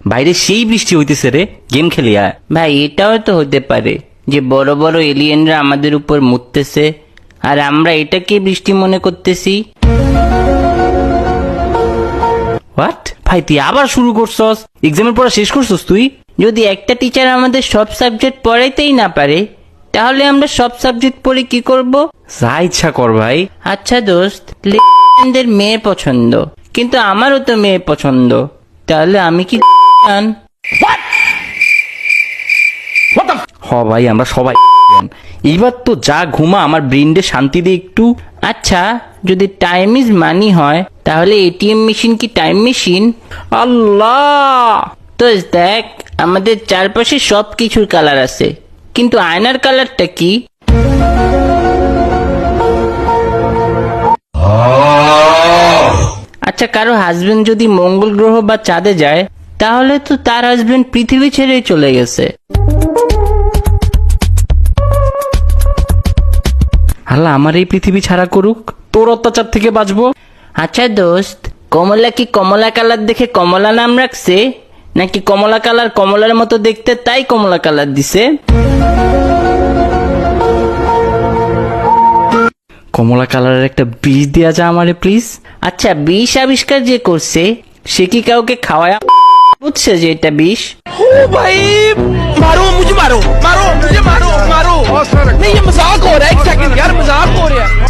বাইরে সেই বৃষ্টি হইতেছে রে, গেম খেলি আয়। ভাই এটাও তো হতে পারে যে বড় বড় এলিয়েনরা আমাদের উপর মুততেছে আর আমরা এটাকে বৃষ্টি মনে করতেছি। হোয়াট ভাই, তুই আবার শুরু করছস? এক্সামের পড়া শেষ করছস তুই? যদি একটা টিচার আমাদের সব সাবজেক্ট পড়াইতেই না পারে, তাহলে আমরা সব সাবজেক্ট পড়ে কি করব? যা ইচ্ছা কর ভাই। আচ্ছা দোস্ত, লেনদের মেয়ে পছন্দ, কিন্তু আমারও তো মেয়ে পছন্দ, তাহলে আমি কি হ ভাই, আমরা সবাই এইবার তো যা ঘুমা, আমার ব্রেনডে শান্তি দে একটু। আচ্ছা, যদি টাইম ইজ মানি হয়, তাহলে এটিএম মেশিন কি টাইম মেশিন? আল্লাহ, তো দেখ, আমাদের চারপাশে সব কিছুর কালার আছে, কিন্তু আয়নার কালারটা কি? আচ্ছা, কারো হাজবেন্ড যদি মঙ্গল গ্রহ বা চাঁদে যায়, তাহলে তো তার হাজবেন্ড পৃথিবী ছেড়ে চলে গেছে। আল্লাহ আমার এই পৃথিবী ছাড়া করুক, তোর অত্যাচার থেকে বাঁচবো। আচ্ছা দোস্ত, কমলা কি কমলা কালার দেখে কমলা নাম রাখছে, নাকি কমলা কালার কমলার মতো দেখতে তাই কমলা কালার দিছে? কমলা কালারের একটা বীজ দেয়া যা আমারে প্লিজ। আচ্ছা, বিষ আবিষ্কার যে করছে, সে কি কাউকে খাওয়ায় বুঝছে যে এটা বিষ? ओ भाई मारो मुझे, मारो मारो मुझे, मारो मारो नहीं, ये मजाक हो रहा है। एक सेकंड यार, मजाक हो रहा है।